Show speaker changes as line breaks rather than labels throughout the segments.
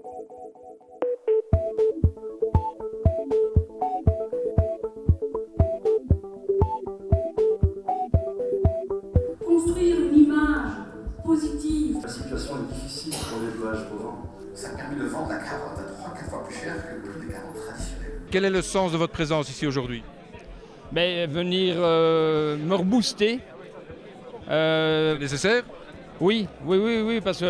Construire une image positive.
La situation est difficile pour l'élevage bovin.
Ça permet de vendre la carotte à 3-4 fois plus cher que les carottes traditionnelles.
Quel est le sens de votre présence ici aujourd'hui?
Venir me rebooster.
Nécessaire?
Oui, parce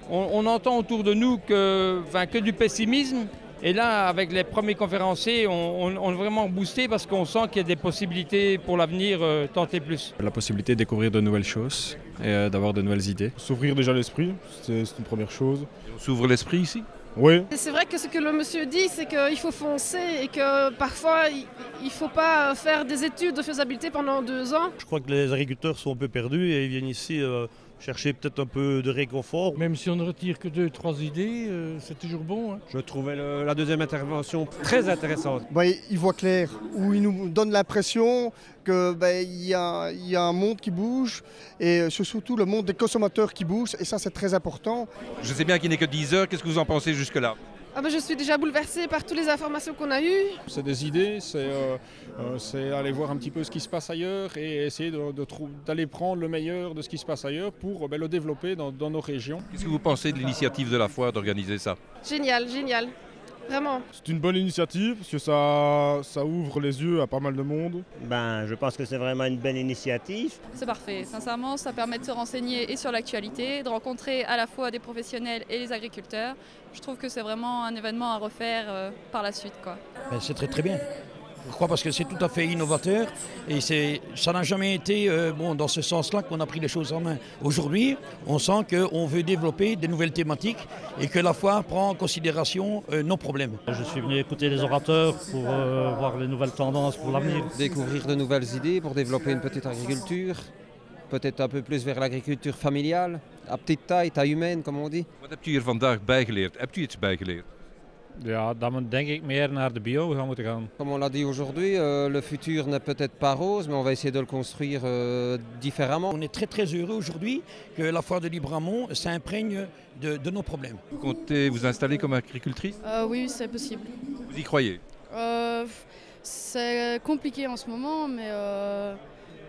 qu'on entend autour de nous que du pessimisme. Et là, avec les premiers conférenciers, on est vraiment boosté parce qu'on sent qu'il y a des possibilités pour l'avenir, tenter plus.
La possibilité de découvrir de nouvelles choses et d'avoir de nouvelles idées.
S'ouvrir déjà l'esprit, c'est une première chose.
On s'ouvre l'esprit ici?
Oui.
C'est vrai que ce que le monsieur dit, c'est qu'il faut foncer et que parfois, il ne faut pas faire des études de faisabilité pendant 2 ans.
Je crois que les agriculteurs sont un peu perdus et ils viennent ici chercher peut-être un peu de réconfort.
Même si on ne retire que 2-3 idées, c'est toujours bon.
Je trouvais la deuxième intervention très intéressante.
Il voit clair, où il nous donne l'impression qu'il y a un monde qui bouge et surtout le monde des consommateurs qui bouge et ça c'est très important.
Je sais bien qu'il n'est que 10 heures, qu'est-ce que vous en pensez jusque-là?
Je suis déjà bouleversée par toutes les informations qu'on a eues.
C'est des idées, c'est aller voir un petit peu ce qui se passe ailleurs et essayer d'aller prendre le meilleur de ce qui se passe ailleurs pour le développer dans nos régions.
Qu'est-ce que vous pensez de l'initiative de la foire d'organiser ça?
Génial, vraiment.
C'est une bonne initiative parce que ça ouvre les yeux à pas mal de monde.
Je pense que c'est vraiment une belle initiative.
C'est parfait, sincèrement ça permet de se renseigner et sur l'actualité, de rencontrer à la fois des professionnels et les agriculteurs. Je trouve que c'est vraiment un événement à refaire par la suite.
C'est très bien. Pourquoi? Parce que c'est tout à fait innovateur et ça n'a jamais été dans ce sens-là qu'on a pris les choses en main. Aujourd'hui, on sent qu'on veut développer des nouvelles thématiques et que la foire prend en considération nos problèmes.
Je suis venu écouter les orateurs pour voir les nouvelles tendances pour l'avenir.
Découvrir de nouvelles idées pour développer une petite agriculture, peut-être un peu plus vers l'agriculture familiale, à petite taille humaine comme on dit.
Wat hebt u hier vandaag bijgeleerd? Hebt u iets bijgeleerd?
Ja, dat we denk ik meer naar de bio gaan moeten gaan.
Comme on l'a dit aujourd'hui, le futur n'est peut-être pas rose, mais on va essayer de le construire différemment.
On est très heureux aujourd'hui que la foire de Libramont s'imprègne de nos problèmes.
Vous comptez vous installer comme agricultrice?
Oui, c'est possible.
Vous y croyez?
C'est compliqué en ce moment, mais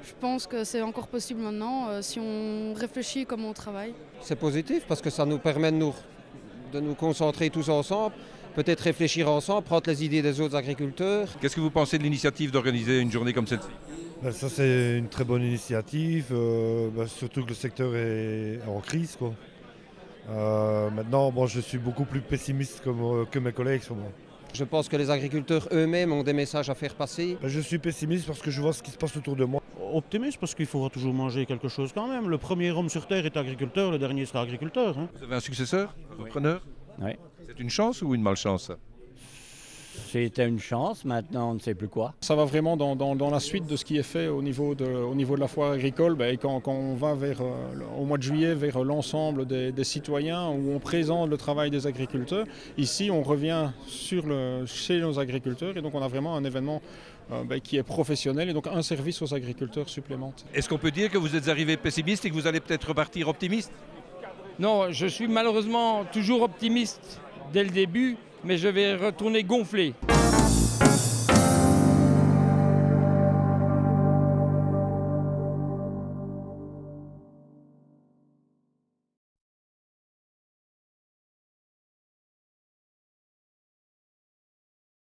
je pense que c'est encore possible maintenant si on réfléchit comment on travaille.
C'est positif parce que ça nous permet de nous concentrer tous ensemble. Peut-être réfléchir ensemble, prendre les idées des autres agriculteurs.
Qu'est-ce que vous pensez de l'initiative d'organiser une journée comme celle-ci?
Ça c'est une très bonne initiative, surtout que le secteur est en crise. Maintenant, je suis beaucoup plus pessimiste que mes collègues.
Je pense que les agriculteurs eux-mêmes ont des messages à faire passer.
Je suis pessimiste parce que je vois ce qui se passe autour de moi.
Optimiste parce qu'il faudra toujours manger quelque chose quand même. Le premier homme sur Terre est agriculteur, le dernier sera agriculteur.
Vous avez un successeur, un repreneur?
Oui.
C'est une chance ou une malchance?
C'était une chance, maintenant on ne sait plus quoi.
Ça va vraiment dans la suite de ce qui est fait au niveau de la foire agricole. Et quand on va au mois de juillet vers l'ensemble des citoyens où on présente le travail des agriculteurs, ici on revient chez nos agriculteurs et donc on a vraiment un événement qui est professionnel et donc un service aux agriculteurs supplémentaire.
Est-ce qu'on peut dire que vous êtes arrivé pessimiste et que vous allez peut-être repartir optimiste?
Non, je suis malheureusement toujours optimiste dès le début, mais je vais retourner gonflé.